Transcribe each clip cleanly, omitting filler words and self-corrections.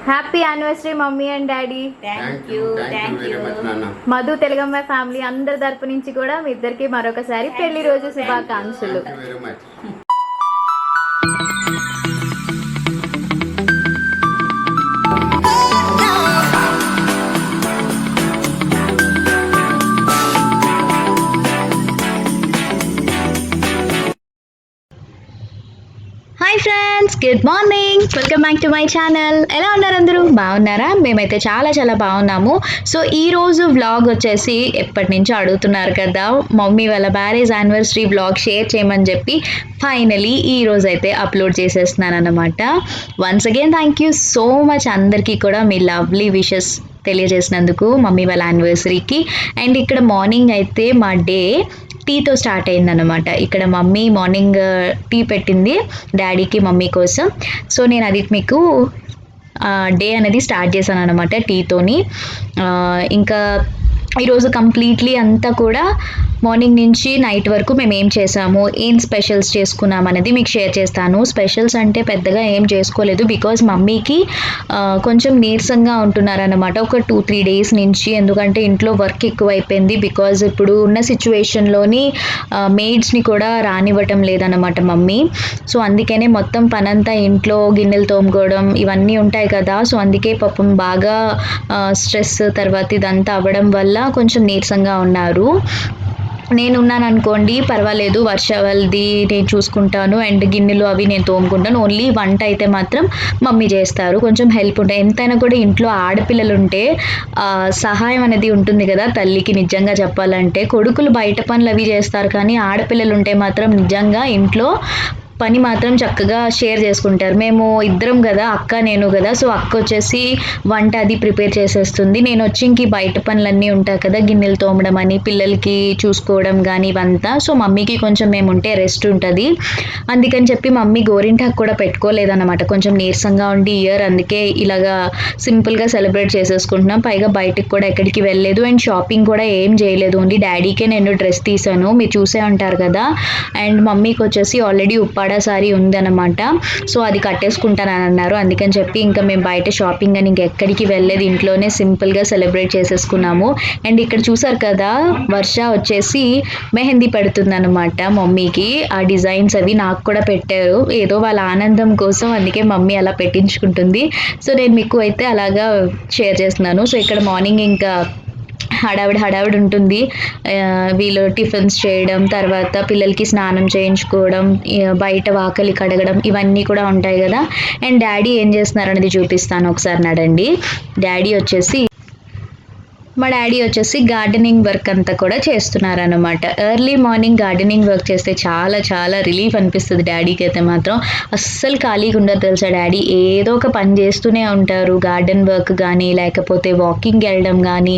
Happy anniversary mummy and daddy. Thank you very much నాన్న. Madhu తెలుగమ్మ family అందరి తరపు నుంచి కూడా మీ ఇద్దరికి మరొకసారి పెళ్లి రోజు శుభాకాంక్షలు. Thank you very much. Hi friends, good morning, welcome back to my channel. ఎలా ఉన్నారు అందరూ? బాగున్నారా? మేమైతే చాలా చాలా బాగున్నాము. సో ఈరోజు వ్లాగ్ వచ్చేసి ఎప్పటి నుంచో అడుగుతున్నారు కదా, మమ్మీ వాళ్ళ మ్యారేజ్ యానివర్సరీ వ్లాగ్ షేర్ చేయమని చెప్పి ఫైనలీ ఈరోజు అయితే అప్లోడ్ చేసేస్తున్నాను అనమాట. Once again thank you so much అందరికీ కూడా మీ లవ్లీ విషెస్ తెలియజేసినందుకు మమ్మీ వాళ్ళ యానివర్సరీకి. అండ్ ఇక్కడ మార్నింగ్ అయితే మా డే టీతో స్టార్ట్ అయిందనమాట. ఇక్కడ మమ్మీ మార్నింగ్ టీ పెట్టింది డాడీకి మమ్మీ కోసం. సో నేను అది మీకు డే అనేది స్టార్ట్ చేశాను అనమాట టీతోని. ఇంకా ఈరోజు కంప్లీట్లీ అంతా కూడా మార్నింగ్ నుంచి నైట్ వరకు మేము ఏం చేసాము, ఏం స్పెషల్స్ చేసుకున్నాం అనేది మీకు షేర్ చేస్తాను. స్పెషల్స్ అంటే పెద్దగా ఏం చేసుకోలేదు, బికాజ్ మమ్మీకి కొంచెం నీరసంగా ఉంటున్నారనమాట ఒక 2-3 డేస్ నుంచి. ఎందుకంటే ఇంట్లో వర్క్ ఎక్కువైపోయింది. బికాజ్ ఇప్పుడు ఉన్న సిచ్యువేషన్లోని మెయిడ్స్ని కూడా రానివ్వటం లేదనమాట మమ్మీ. సో అందుకనే మొత్తం పనంతా ఇంట్లో గిన్నెలు తోముకోవడం ఇవన్నీ ఉంటాయి కదా. సో అందుకే పాపం బాగా స్ట్రెస్ తర్వాత ఇదంతా అవ్వడం వల్ల కొంచెం నీరసంగా ఉన్నారు. నేనున్నాను అనుకోండి, పర్వాలేదు, వర్ష వాళ్ళది నేను చూసుకుంటాను అండ్ గిన్నెలు అవి నేను తోముకుంటాను. ఓన్లీ వంట అయితే మాత్రం మమ్మీ చేస్తారు. కొంచెం హెల్ప్ ఉంటుంది. ఎంతైనా కూడా ఇంట్లో ఆడపిల్లలు ఉంటే సహాయం అనేది ఉంటుంది కదా తల్లికి. నిజంగా చెప్పాలంటే కొడుకులు బయట పనులు అవి చేస్తారు, కానీ ఆడపిల్లలు ఉంటే మాత్రం నిజంగా ఇంట్లో పని మాత్రం చక్కగా షేర్ చేసుకుంటారు. మేము ఇద్దరం కదా, అక్క నేను కదా. సో అక్క వచ్చేసి వంట అది ప్రిపేర్ చేసేస్తుంది. నేను వచ్చి ఇంక బయట పనులన్నీ ఉంటాయి కదా, గిన్నెలు తోమడం అని, పిల్లలకి చూసుకోవడం కానీ ఇవంతా. సో మమ్మీకి కొంచెం మేము ఉంటే రెస్ట్ ఉంటుంది. అందుకని చెప్పి మమ్మీ గోరింటాకు కూడా పెట్టుకోలేదన్నమాట. కొంచెం నీరసంగా ఉండి ఇయర్ అందుకే ఇలాగా సింపుల్గా సెలబ్రేట్ చేసేసుకుంటున్నాం. పైగా బయటకు కూడా ఎక్కడికి వెళ్ళలేదు అండ్ షాపింగ్ కూడా ఏం చేయలేదు. ఓన్లీ డాడీకే నేను డ్రెస్ తీసాను, మీరు చూసే ఉంటారు కదా. అండ్ మమ్మీకి వచ్చేసి ఆల్రెడీ ఉప్పాడ సారీ ఉందన్నమాట. సో అది కట్టేసుకుంటానని అన్నారు. అందుకని చెప్పి ఇంకా మేము బయట షాపింగ్ అని ఇంకెక్కడికి వెళ్ళలేదు, ఇంట్లోనే సింపుల్గా సెలబ్రేట్ చేసేసుకున్నాము. అండ్ ఇక్కడ చూసారు కదా, వర్ష వచ్చేసి మెహందీ పెడుతుందన్నమాట మమ్మీకి. ఆ డిజైన్స్ అవి నాకు కూడా పెట్టారు, ఏదో వాళ్ళ ఆనందం కోసం. అందుకే మమ్మీ అలా పెట్టించుకుంటుంది. సో నేను మీకు అయితే అలాగా షేర్ చేస్తున్నాను. సో ఇక్కడ మార్నింగ్ ఇంకా హడావిడి ఉంటుంది. వీళ్ళు టిఫిన్స్ చేయడం, తర్వాత పిల్లలకి స్నానం చేయించుకోవడం, బయట వాకలి కడగడం ఇవన్నీ కూడా ఉంటాయి కదా. అండ్ డాడీ ఏం చేస్తున్నారు అనేది చూపిస్తాను, ఒకసారి నడండి. మా డాడీ వచ్చేసి గార్డెనింగ్ వర్క్ అంతా కూడా చేస్తున్నారనమాట. ఎర్లీ మార్నింగ్ గార్డెనింగ్ వర్క్ చేస్తే చాలా చాలా రిలీఫ్ అనిపిస్తుంది డాడీకి అయితే మాత్రం. అస్సలు ఖాళీగా ఉండదు తెలుసా డాడీ, ఏదో ఒక పని చేస్తూనే ఉంటారు. గార్డెన్ వర్క్ కానీ లేకపోతే వాకింగ్ వెళ్ళడం కానీ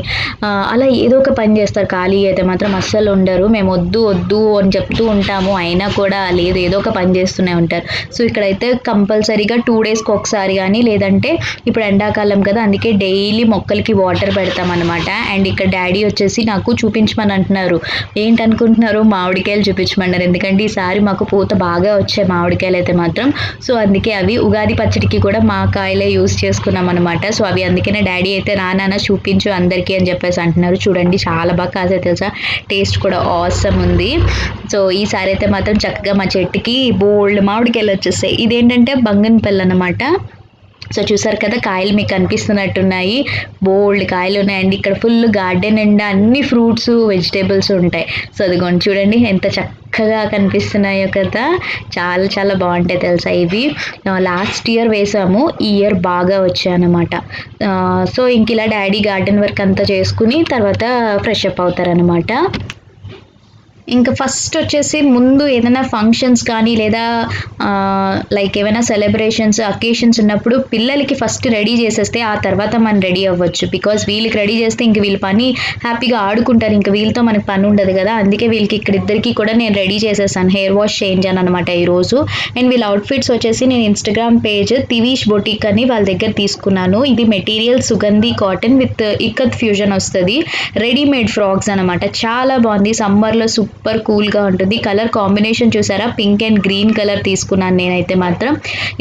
అలా ఏదో ఒక పని చేస్తారు. ఖాళీ అయితే మాత్రం అస్సలు ఉండరు. మేము వద్దు అని చెప్తూ ఉంటాము, అయినా కూడా లేదు, ఏదో ఒక పని చేస్తూనే ఉంటారు. సో ఇక్కడైతే కంపల్సరీగా 2 డేస్కి ఒకసారి కానీ, లేదంటే ఇప్పుడు ఎండాకాలం కదా అందుకే డైలీ మొక్కలకి వాటర్ పెడతాం అనమాట. అండ్ ఇక్కడ డాడీ వచ్చేసి నాకు చూపించమని అంటున్నారు. ఏంటనుకుంటున్నారు? మామిడికాయలు చూపించమన్నారు. ఎందుకంటే ఈసారి మాకు పూత బాగా వచ్చాయి మామిడికాయలు అయితే మాత్రం. సో అందుకే అవి ఉగాది పచ్చడికి కూడా మా కాయలే యూస్ చేసుకున్నాం అనమాట. సో అవి అందుకనే డాడీ అయితే నాన్న చూపించు అందరికీ అని చెప్పేసి అంటున్నారు. చూడండి చాలా బాగా కాసే తెలుసా, టేస్ట్ కూడా ఆసమ్ ఉంది. సో ఈసారి అయితే మాత్రం చక్కగా మా చెట్టుకి బోల్డ్ మామిడికాయలు వచ్చేస్తాయి. ఇదేంటంటే బంగన్పల్లి అనమాట. సో చూసారు కదా, కాయలు మీకు కనిపిస్తున్నట్టున్నాయి, బోల్డ్ కాయలు ఉన్నాయండి. ఇక్కడ ఫుల్ గార్డెన్ నిండా అన్ని ఫ్రూట్స్ వెజిటేబుల్స్ ఉంటాయి. సో అదిగోండి చూడండి ఎంత చక్కగా కనిపిస్తున్నాయో కదా, చాలా చాలా బాగుంటాయి తెలుసా. ఇవి లాస్ట్ ఇయర్ వేసాము, ఈ ఇయర్ బాగా వచ్చాయన్నమాట. సో ఇంక ఇలా డాడీ గార్డెన్ వర్క్ అంతా చేసుకుని తర్వాత ఫ్రెష్ అప్ అవుతారనమాట. ఇంకా ఫస్ట్ వచ్చేసి ముందు ఏదైనా ఫంక్షన్స్ కానీ లేదా లైక్ ఏమైనా సెలబ్రేషన్స్ అకేషన్స్ ఉన్నప్పుడు పిల్లలకి ఫస్ట్ రెడీ చేసేస్తే ఆ తర్వాత మనం రెడీ అవ్వచ్చు. బికాజ్ వీళ్ళకి రెడీ చేస్తే ఇంక వీళ్ళ పని హ్యాపీగా ఆడుకుంటారు, ఇంక వీళ్ళతో మనకి పని ఉండదు కదా. అందుకే వీళ్ళకి ఇద్దరికి కూడా నేను రెడీ చేసేసాను, హెయిర్ వాష్ చేయించాను అనమాట ఈరోజు. అండ్ వీళ్ళ అవుట్ఫిట్స్ వచ్చేసి నేను ఇన్స్టాగ్రామ్ పేజ్ తివీష్ బొటిక్ అని వాళ్ళ దగ్గర తీసుకున్నాను. ఇది material Sugandhi cotton with ikat fusion వస్తుంది, రెడీమేడ్ ఫ్రాక్స్ అనమాట. చాలా బాగుంది, సమ్మర్లో సూపర్ సూపర్ కూల్గా ఉంటుంది. కలర్ కాంబినేషన్ చూసారా, పింక్ అండ్ గ్రీన్ కలర్ తీసుకున్నాను నేనైతే మాత్రం.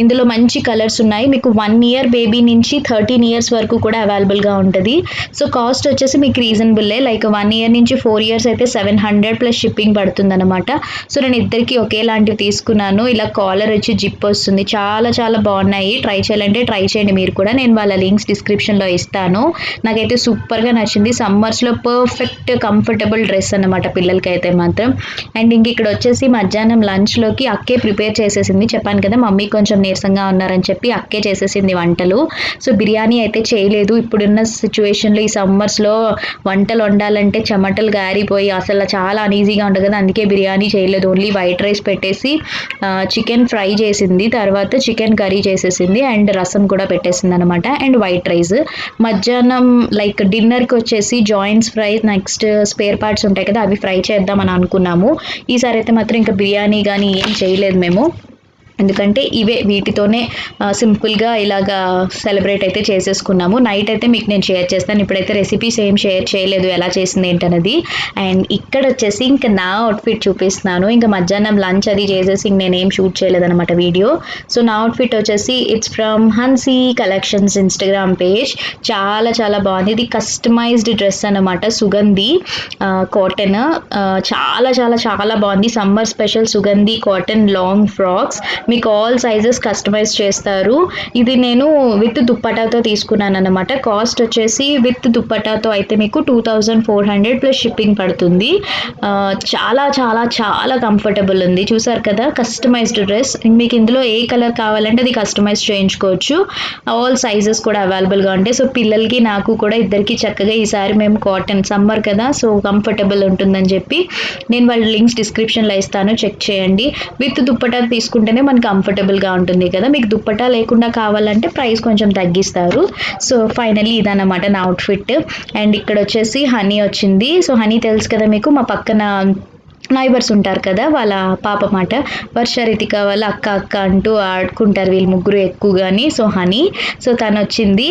ఇందులో మంచి కలర్స్ ఉన్నాయి. మీకు 1 ఇయర్ బేబీ నుంచి 13 ఇయర్స్ వరకు కూడా అవైలబుల్గా ఉంటుంది. సో కాస్ట్ వచ్చేసి మీకు రీజనబుల్లే. లైక్ 1 ఇయర్ నుంచి 4 ఇయర్స్ అయితే 700 ప్లస్ షిప్పింగ్ పడుతుంది అనమాట. సో నేను ఇద్దరికి ఒకేలాంటివి తీసుకున్నాను. ఇలా కాలర్ వచ్చి జిప్ వస్తుంది. చాలా చాలా బాగున్నాయి. ట్రై చేయాలంటే ట్రై చేయండి మీరు కూడా. నేను వాళ్ళ లింక్స్ డిస్క్రిప్షన్లో ఇస్తాను. నాకైతే సూపర్గా నచ్చింది. సమ్మర్స్లో పర్ఫెక్ట్ కంఫర్టబుల్ డ్రెస్ అనమాట పిల్లలకి అయితే మాత్రం. అండ్ ఇంక ఇక్కడ వచ్చేసి మధ్యాహ్నం లంచ్లోకి అక్కే ప్రిపేర్ చేసేసింది. చెప్పాను కదా మమ్మీ కొంచెం నీరసంగా ఉన్నారని చెప్పి అక్కే చేసేసింది వంటలు. సో బిర్యానీ అయితే చేయలేదు. ఇప్పుడున్న సిచ్యువేషన్లో ఈ సమ్మర్స్లో వంటలు వండాలంటే చెమటలు గారిపోయి అసలు చాలా అనీజీగా ఉంటుంది కదా, అందుకే బిర్యానీ చేయలేదు. ఓన్లీ వైట్ రైస్ పెట్టేసి చికెన్ ఫ్రై చేసింది, తర్వాత చికెన్ కర్రీ చేసేసింది అండ్ రసం కూడా పెట్టేసింది అనమాట, అండ్ వైట్ రైస్. మధ్యాహ్నం లైక్ డిన్నర్కి వచ్చేసి joints fry, next spare parts ఉంటాయి కదా అవి ఫ్రై చేద్దామని అనుకున్నాము. ఈసారి అయితే మాత్రం ఇంకా బిర్యానీ కానీ ఏం చేయలేదు మేము, ఎందుకంటే వీటితోనే సింపుల్గా ఇలాగా సెలబ్రేట్ అయితే చేసేసుకున్నాము. నైట్ అయితే మీకు నేను షేర్ చేస్తాను. ఇప్పుడైతే రెసిపీస్ ఏం షేర్ చేయలేదు ఎలా చేసింది ఏంటన్నది. అండ్ ఇక్కడ వచ్చేసి ఇంకా నా అవుట్ఫిట్ చూపిస్తున్నాను. ఇంకా మధ్యాహ్నం లంచ్ అది చేసేసి ఇంక నేనేం షూట్ చేయలేదన్నమాట వీడియో. సో నా అవుట్ఫిట్ వచ్చేసి it's from హన్సీ collections Instagram page. చాలా చాలా బాగుంది. ఇది కస్టమైజ్డ్ డ్రెస్ అనమాట, సుగంధి కాటన్. చాలా చాలా చాలా బాగుంది. Summer special Sugandhi cotton long frocks. మీకు ఆల్ సైజెస్ కస్టమైజ్ చేస్తారు. ఇది నేను విత్ దుప్పటాతో తీసుకున్నాను అనమాట. కాస్ట్ వచ్చేసి విత్ దుప్పటాతో అయితే మీకు 2400 ప్లస్ షిప్పింగ్ పడుతుంది. చాలా చాలా చాలా కంఫర్టబుల్ ఉంది. చూసారు కదా కస్టమైజ్డ్ డ్రెస్. మీకు ఇందులో ఏ కలర్ కావాలంటే అది కస్టమైజ్ చేయించుకోవచ్చు. ఆల్ సైజెస్ కూడా అవైలబుల్గా ఉంటాయి. సో పిల్లలకి నాకు కూడా ఇద్దరికి చక్కగా ఈసారి మేము కాటన్ సమ్మర్ కదా సో కంఫర్టబుల్ ఉంటుందని చెప్పి నేను వాళ్ళ లింక్స్ డిస్క్రిప్షన్లో ఇస్తాను, చెక్ చేయండి. విత్ దుప్పటా తీసుకుంటేనే మనకి కంఫర్టబుల్గా ఉంటుంది కదా. మీకు దుప్పటా లేకుండా కావాలంటే ప్రైస్ కొంచెం తగ్గిస్తారు. సో ఫైనల్లీ ఇదన్నమాట నా అవుట్ఫిట్. అండ్ ఇక్కడ వచ్చేసి హనీ వచ్చింది. సో హనీ తెలుసు కదా మీకు, మా పక్కన నైబర్స్ ఉంటారు కదా వాళ్ళ పాప మాట. వర్ష రితిక వాళ్ళ అక్క అక్క అంటూ ఆడుకుంటారు వీళ్ళు ముగ్గురు ఎక్కువగాని. సో హనీ, సో తను వచ్చింది.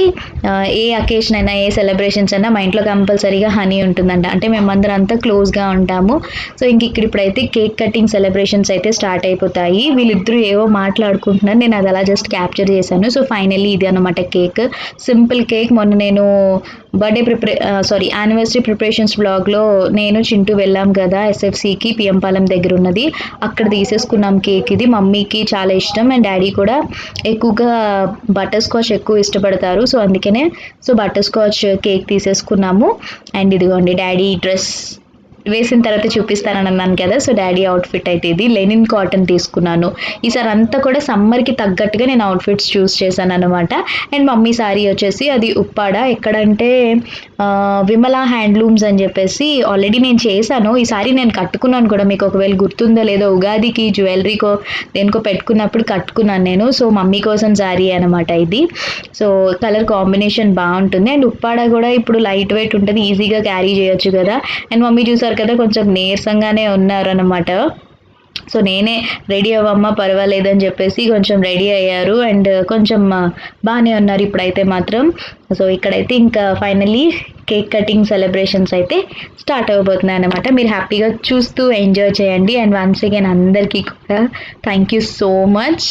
ఏ అకేషన్ అయినా ఏ సెలబ్రేషన్స్ అయినా మా ఇంట్లో కంపల్సరీగా హనీ ఉంటుందంట. అంటే మేమందరం అంతా క్లోజ్గా ఉంటాము. సో ఇప్పుడైతే కేక్ కటింగ్ సెలబ్రేషన్స్ అయితే స్టార్ట్ అయిపోతాయి. వీళ్ళిద్దరూ ఏవో మాట్లాడుకుంటున్నారు, నేను అది అలా జస్ట్ క్యాప్చర్ చేశాను. సో ఫైనల్లీ ఇది అనమాట కేక్, సింపుల్ కేక్. మొన్న నేను యానివర్సరీ ప్రిపరేషన్స్ బ్లాగ్లో నేను చింటూ వెళ్ళాం కదా ఎస్ఎఫ్సికి, పిఎంపాలెం దగ్గర ఉన్నది, అక్కడ తీసేసుకున్నాం కేక్. ఇది మమ్మీకి చాలా ఇష్టం అండ్ డాడీ కూడా ఎక్కువగా బటర్ స్కాచ్ ఎక్కువ ఇష్టపడతారు. సో అందుకనే బటర్ స్కాచ్ కేక్ తీసేసుకున్నాము. అండ్ ఇదిగోండి డాడీ డ్రెస్ వేసిన తర్వాత చూపిస్తానని అన్నాను కదా. సో డాడీ అవుట్ఫిట్ అయితే ఇది లెనిన్ కాటన్ తీసుకున్నాను. ఈసారి అంతా కూడా సమ్మర్కి తగ్గట్టుగా నేను అవుట్ఫిట్స్ చూస్ చేశాను అనమాట. అండ్ మమ్మీ సారీ వచ్చేసి అది ఉప్పాడ, ఎక్కడంటే విమలా హ్యాండ్లూమ్స్ అని చెప్పేసి ఆల్రెడీ నేను చేశాను. ఈ సారీ నేను కట్టుకున్నాను కూడా, మీకు ఒకవేళ గుర్తుందో లేదో, ఉగాదికి జ్యువెలరీకో దేనికో పెట్టుకున్నప్పుడు కట్టుకున్నాను నేను. సో మమ్మీ కోసం సారీ అనమాట ఇది. సో కలర్ కాంబినేషన్ బాగుంటుంది. అండ్ ఉప్పాడ కూడా ఇప్పుడు లైట్ వెయిట్ ఉంటుంది, ఈజీగా క్యారీ చేయొచ్చు కదా. అండ్ మమ్మీ చూసారు కదా కొంచెం నీరసంగానే ఉన్నారనమాట. సో నేనే రెడీ అవ్వమ్మా పర్వాలేదని చెప్పేసి కొంచెం రెడీ అయ్యారు అండ్ కొంచెం బాగానే ఉన్నారు ఇప్పుడైతే మాత్రం. సో ఇక్కడైతే ఇంకా ఫైనల్లీ కేక్ కటింగ్ సెలబ్రేషన్స్ అయితే స్టార్ట్ అవ్వబోతున్నాయి అనమాట. మీరు హ్యాపీగా చూస్తూ ఎంజాయ్ చేయండి. అండ్ వన్స్ అగైన్ అందరికీ కూడా థ్యాంక్ యూ సో మచ్.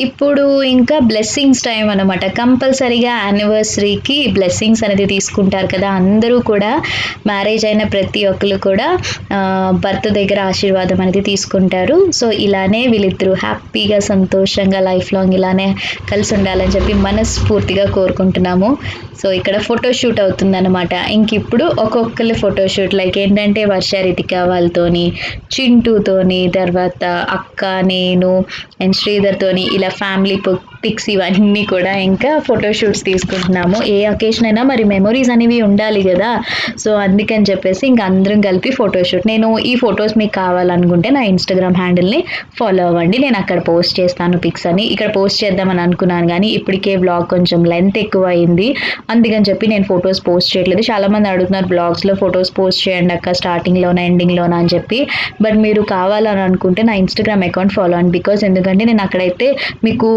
ఇప్పుడు ఇంకా బ్లెస్సింగ్స్ టైం అనమాట. కంపల్సరీగా యానివర్సరీకి బ్లెస్సింగ్స్ అనేది తీసుకుంటారు కదా అందరూ కూడా. మ్యారేజ్ అయిన ప్రతి ఒక్కరు కూడా భర్త దగ్గర ఆశీర్వాదం అనేది తీసుకుంటారు. సో ఇలానే వీళ్ళిద్దరూ హ్యాపీగా సంతోషంగా లైఫ్ లాంగ్ ఇలానే కలిసి ఉండాలని చెప్పి మనస్ఫూర్తిగా కోరుకుంటున్నాము. సో ఇక్కడ ఫోటోషూట్ అవుతుందన్నమాట. ఇంక ఇప్పుడు ఒక్కొక్కరి ఫోటోషూట్ లైక్ ఏంటంటే వర్ష రితిక వాళ్ళతోని, చింటూతోని, తర్వాత అక్క, నేను అండ్ శ్రీధర్తోని ఇలా ఫ్యామిలీ పిక్స్ ఇవన్నీ కూడా ఇంకా ఫోటోషూట్స్ తీసుకుంటున్నాము. ఏ అకేషన్ అయినా మరి మెమొరీస్ అనేవి ఉండాలి కదా. సో అందుకని చెప్పేసి ఇంకా అందరం కలిపి ఫోటోషూట్. నేను ఈ ఫొటోస్ మీకు కావాలనుకుంటే నా ఇన్స్టాగ్రామ్ హ్యాండిల్ని ఫాలో అవ్వండి. నేను అక్కడ పోస్ట్ చేస్తాను పిక్స్ అని. ఇక్కడ పోస్ట్ చేద్దామని అనుకున్నాను కానీ ఇప్పటికే బ్లాగ్ కొంచెం లెంత్ ఎక్కువ అయింది. అందుకని చెప్పి నేను ఫొటోస్ పోస్ట్ చేయట్లేదు. చాలామంది అడుగుతున్నారు బ్లాగ్స్లో ఫొటోస్ పోస్ట్ చేయండి అక్క స్టార్టింగ్లోనా ఎండింగ్లోనా అని చెప్పి. బట్ మీరు కావాలని అనుకుంటే నా ఇన్స్టాగ్రామ్ అకౌంట్ ఫాలో అండి. బికాజ్ ఎందుకంటే నేను అక్కడైతే మీకు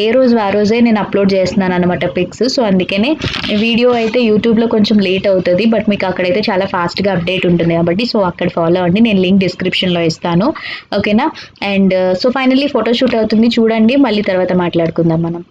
ఏ రోజు ఆ రోజే నేను అప్లోడ్ చేస్తున్నాను అనమాట పిక్స్. సో అందుకనే వీడియో అయితే యూట్యూబ్లో కొంచెం లేట్ అవుతుంది. బట్ మీకు అక్కడైతే చాలా ఫాస్ట్గా అప్డేట్ ఉంటుంది కాబట్టి సో అక్కడ ఫాలో అండి. నేను లింక్ డిస్క్రిప్షన్లో ఇస్తాను. ఓకేనా. అండ్ సో ఫైనల్లీ ఫోటోషూట్ అవుతుంది చూడండి. మళ్ళీ తర్వాత మాట్లాడుకుందాం మనం.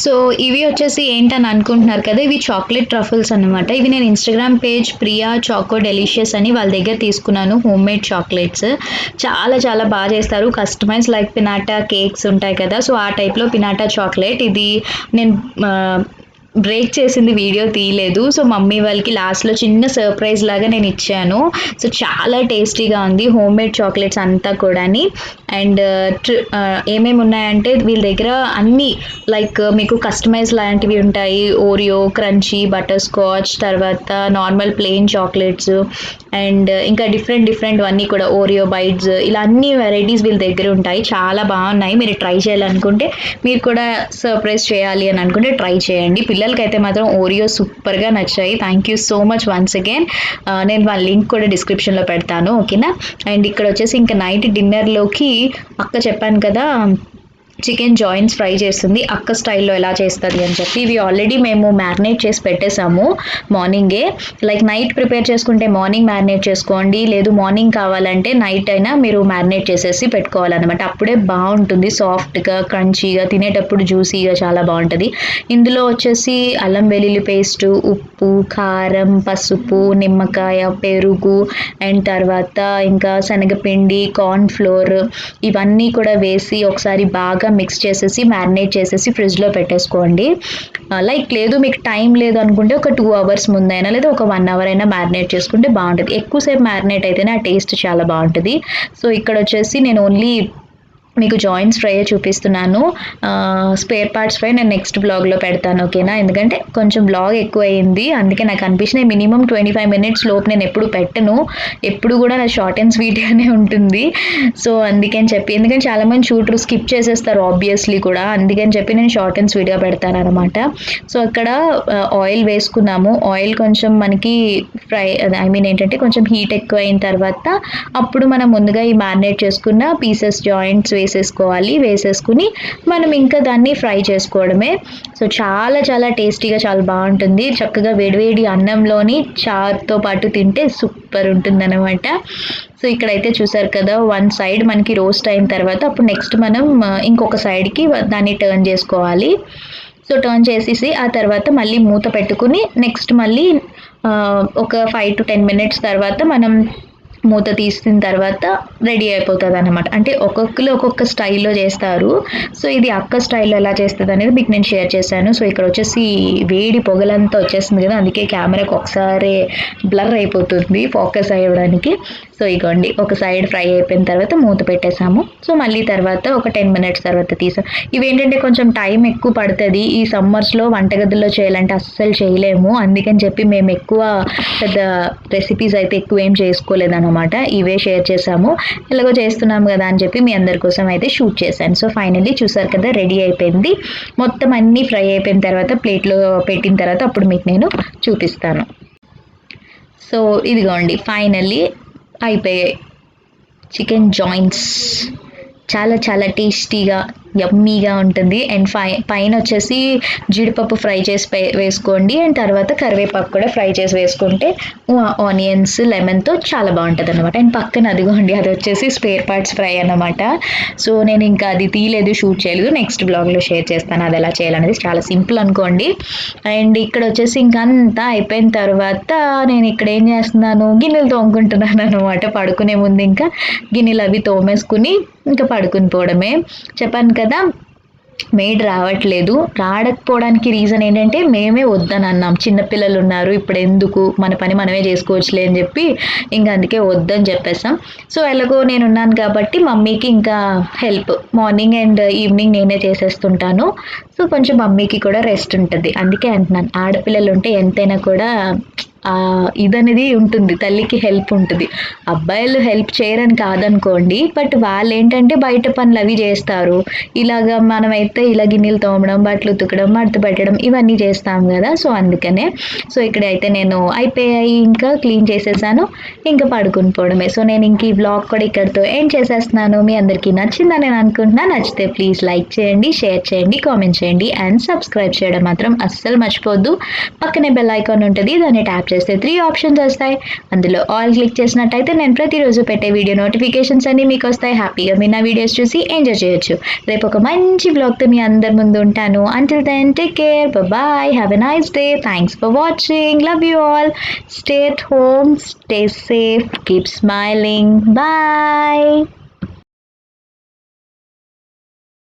సో ఇవి వచ్చేసి ఏంటని అనుకుంటున్నారు కదా, ఇవి చాక్లెట్ ట్రఫుల్స్ అనమాట. ఇవి నేను Instagram page Priya Chacko delicious అని వాళ్ళ దగ్గర తీసుకున్నాను. హోమ్ మేడ్ చాక్లెట్స్ చాలా చాలా బాగా చేస్తారు. కస్టమైజ్ లైక్ పినాటా కేక్స్ ఉంటాయి కదా, సో ఆ టైప్లో పినాటా చాక్లెట్. ఇది నేను బ్రేక్ చేసింది వీడియో తీయలేదు. సో మమ్మీ వాళ్ళకి లాస్ట్లో చిన్న సర్ప్రైజ్ లాగా నేను ఇచ్చాను. సో చాలా టేస్టీగా ఉంది హోమ్ మేడ్ చాక్లెట్స్ అంతా కూడాని. అండ్ ఏమేమి ఉన్నాయంటే వీళ్ళ దగ్గర అన్నీ లైక్ మీకు కస్టమైజ్ లాంటివి ఉంటాయి. ఓరియో, క్రంచీ, బటర్ స్కాచ్, తర్వాత నార్మల్ ప్లెయిన్ చాక్లెట్స్ అండ్ ఇంకా డిఫరెంట్ అన్నీ కూడా ఓరియో బైట్స్, ఇలా అన్ని వెరైటీస్ వీళ్ళ దగ్గర ఉంటాయి. చాలా బాగున్నాయి. మీరు ట్రై చేయాలనుకుంటే, మీరు కూడా సర్ప్రైజ్ చేయాలి అని అనుకుంటే ట్రై చేయండి. పిల్లలకి అయితే మాత్రం ఓరియో సూపర్గా నచ్చాయి. Thank you so much once again. నేను వాళ్ళ లింక్ కూడా డిస్క్రిప్షన్లో పెడతాను, ఓకేనా. అండ్ ఇక్కడ వచ్చేసి ఇంకా నైట్ డిన్నర్లోకి అక్క చెప్పాను కదా చికెన్ జాయింట్స్ ఫ్రై చేస్తుంది అక్క స్టైల్లో ఎలా చేస్తుంది అని చెప్పి. ఇవి ఆల్రెడీ మేము మ్యారినేట్ చేసి పెట్టేసాము మార్నింగే. లైక్ నైట్ ప్రిపేర్ చేసుకుంటే మార్నింగ్ మ్యారినేట్ చేసుకోండి, లేదు మార్నింగ్ కావాలంటే నైట్ అయినా మీరు మ్యారినేట్ చేసేసి పెట్టుకోవాలన్నమాట. అప్పుడే బాగుంటుంది, సాఫ్ట్గా క్రంచీగా, తినేటప్పుడు జ్యూసీగా చాలా బాగుంటుంది. ఇందులో వచ్చేసి అల్లం వెల్లుల్లి పేస్టు, ఉప్పు, కారం, పసుపు, నిమ్మకాయ, పెరుగు అండ్ తర్వాత ఇంకా శనగపిండి, కార్న్ఫ్లోర్ ఇవన్నీ కూడా వేసి ఒకసారి బాగా మిక్స్ చేసేసి మ్యారినేట్ చేసేసి ఫ్రిడ్జ్లో పెట్టేసుకోండి. లైక్ లేదు మీకు టైం లేదు అనుకుంటే ఒక 2 అవర్స్ ముందైనా లేదా ఒక 1 అవర్ అయినా మ్యారినేట్ చేసుకుంటే బాగుంటుంది. ఎక్కువసేపు మ్యారినేట్ అయితేనే ఆ టేస్ట్ చాలా బాగుంటుంది. సో ఇక్కడ వచ్చేసి నేను ఓన్లీ మీకు జాయింట్స్ ఫ్రై చూపిస్తున్నాను. స్పేర్ పార్ట్స్ ఫ్రై నేను నెక్స్ట్ బ్లాగ్లో పెడతాను, ఓకేనా? ఎందుకంటే కొంచెం బ్లాగ్ ఎక్కువ అయింది, అందుకే నాకు అనిపించినాయి. మినిమం 25 మినిట్స్ లోపు నేను ఎప్పుడు పెట్టను, ఎప్పుడు కూడా నా షార్ట్ అండ్ స్వీట్గానే ఉంటుంది. సో అందుకని చెప్పి, ఎందుకంటే చాలామంది చూడరు, స్కిప్ చేసేస్తారు ఆబ్వియస్లీ కూడా, అందుకని చెప్పి నేను షార్ట్ అండ్ స్వీట్గా పెడతాను అనమాట. సో అక్కడ ఆయిల్ వేసుకున్నాము. ఆయిల్ కొంచెం మనకి ఫ్రై ఏంటంటే కొంచెం హీట్ ఎక్కువ అయిన తర్వాత అప్పుడు మనం ముందుగా ఈ మ్యారినేట్ చేసుకున్న పీసెస్ జాయింట్స్ వేసేసుకుని మనం ఇంకా దాన్ని ఫ్రై చేసుకోవడమే. సో చాలా చాలా టేస్టీగా చాలా బాగుంటుంది. చక్కగా వేడివేడి అన్నంలోని చారుతో పాటు తింటే సూపర్ ఉంటుంది అనమాట. సో ఇక్కడైతే చూసారు కదా, వన్ సైడ్ మనకి రోస్ట్ అయిన తర్వాత అప్పుడు నెక్స్ట్ మనం ఇంకొక సైడ్కి దాన్ని టర్న్ చేసుకోవాలి. సో టర్న్ చేసేసి ఆ తర్వాత మళ్ళీ మూత పెట్టుకుని నెక్స్ట్ మళ్ళీ ఒక 5 to 10 మినిట్స్ తర్వాత మనం మూత తీసిన తర్వాత రెడీ అయిపోతుంది అనమాట. అంటే ఒక్కొక్కరు ఒక్కొక్క స్టైల్లో చేస్తారు. సో ఇది అక్క స్టైల్లో ఎలా చేస్తుంది అనేది మీకు నేను షేర్ చేశాను. సో ఇక్కడ వచ్చేసి వేడి పొగలంతా వచ్చేస్తుంది కదా, అందుకే కెమెరాకి ఒకసారి బ్లర్ అయిపోతుంది ఫోకస్ అయ్యడానికి. సో ఇగోండి, ఒక సైడ్ ఫ్రై అయిపోయిన తర్వాత మూత పెట్టేసాము. సో మళ్ళీ తర్వాత ఒక 10 మినిట్స్ తర్వాత తీసాం. ఇవేంటంటే కొంచెం టైం ఎక్కువ పడుతుంది. ఈ సమ్మర్స్లో వంటగదుల్లో చేయాలంటే అస్సలు చేయలేము, అందుకని చెప్పి మేము ఎక్కువ పెద్ద రెసిపీస్ అయితే ఎక్కువ ఏం చేసుకోలేదన్నమాట. ఇవే షేర్ చేసాము, ఎలాగో చేస్తున్నాము కదా అని చెప్పి మీ అందరి కోసం అయితే షూట్ చేశాను. సో ఫైనల్లీ చూసారు కదా, రెడీ అయిపోయింది. మొత్తం అన్నీ ఫ్రై అయిపోయిన తర్వాత ప్లేట్లో పెట్టిన తర్వాత అప్పుడు మీకు నేను చూపిస్తాను. సో ఇదిగోండి, ఫైనల్లీ అయిపోయాయి చికెన్ జాయింట్స్. చాలా చాలా టేస్టీగా యమ్మీగా ఉంటుంది. అండ్ పైన వచ్చేసి జీడిపప్పు ఫ్రై చేసి వేసుకోండి. అండ్ తర్వాత కరివేపాకు కూడా ఫ్రై చేసి వేసుకుంటే ఆనియన్స్ లెమన్తో చాలా బాగుంటుంది అనమాట. అండ్ పక్కన అదిగోండి, అది వచ్చేసి స్పేర్ పార్ట్స్ ఫ్రై అనమాట. సో నేను ఇంకా అది తీయలేదు, షూట్ చేయలేదు, నెక్స్ట్ బ్లాగ్లో షేర్ చేస్తాను అది ఎలా చేయాలనేది. చాలా సింపుల్ అనుకోండి. అండ్ ఇక్కడ వచ్చేసి ఇంకా అంతా అయిపోయిన తర్వాత నేను ఇక్కడ ఏం చేస్తున్నాను, గిన్నెలు తోముకుంటున్నాను అనమాట. పడుకునే ముందు ఇంకా గిన్నెలు అవి తోమేసుకుని ఇంకా పడుకుని పోవడమే. చెప్పాను కదా, మెయిడ్ రావకపోవడానికి రీజన్ ఏంటంటే మేమే వద్దని అన్నాం. చిన్నపిల్లలు ఉన్నారు, ఇప్పుడు ఎందుకు, మన పని మనమే చేసుకోవచ్చులే అని చెప్పి ఇంకా అందుకే వద్దని చెప్పేసాం. సో ఎలాగో నేను ఉన్నాను కాబట్టి మమ్మీకి ఇంకా హెల్ప్, మార్నింగ్ అండ్ ఈవినింగ్ నేనే చేసేస్తుంటాను. సో కొంచెం మమ్మీకి కూడా రెస్ట్ ఉంటుంది. అందుకే అంటున్నాను, ఆడపిల్లలు ఉంటే ఎంతైనా కూడా ఇదనేది ఉంటుంది, తల్లికి హెల్ప్ ఉంటుంది. అబ్బాయిలు హెల్ప్ చేయరని కాదనుకోండి, బట్ వాళ్ళు ఏంటంటే బయట పనులు అవి చేస్తారు. ఇలాగా మనమైతే ఇలా గిన్నెలు తోమడం, బట్టలు ఉతకడం, మడత పెట్టడం ఇవన్నీ చేస్తాం కదా. సో అందుకనే. సో ఇక్కడైతే నేను అయిపోయాయి, ఇంకా క్లీన్ చేసేసాను, ఇంకా పడుకుని పోవడమే. సో నేను ఇంక ఈ బ్లాగ్ కూడా ఇక్కడితో ఎండ్ చేసేస్తున్నాను. మీ అందరికీ నచ్చిందని నేను అనుకుంటున్నా. నచ్చితే ప్లీజ్ లైక్ చేయండి, షేర్ చేయండి, కామెంట్ చేయండి అండ్ సబ్స్క్రైబ్ చేయడం మాత్రం అస్సలు మర్చిపోద్దు. పక్కనే బెల్ ఐకాన్ ఉంటుంది, దాన్ని ట్యాప్ చేస్తే 3 ఆప్షన్స్ వస్తాయి. అందులో ఆల్ క్లిక్ చేసినట్టయితే నేను ప్రతిరోజు పెట్టే వీడియో నోటిఫికేషన్స్ అన్ని మీకు వస్తాయి. హ్యాపీగా మీ నా వీడియోస్ చూసి ఎంజాయ్ చేయొచ్చు. రేపు ఒక మంచి బ్లాగ్తో మీ అందరి ముందు ఉంటాను. Until then take care, bye, have a nice day, thanks for watching, love you all, stay at home, stay safe, keep smiling, bye.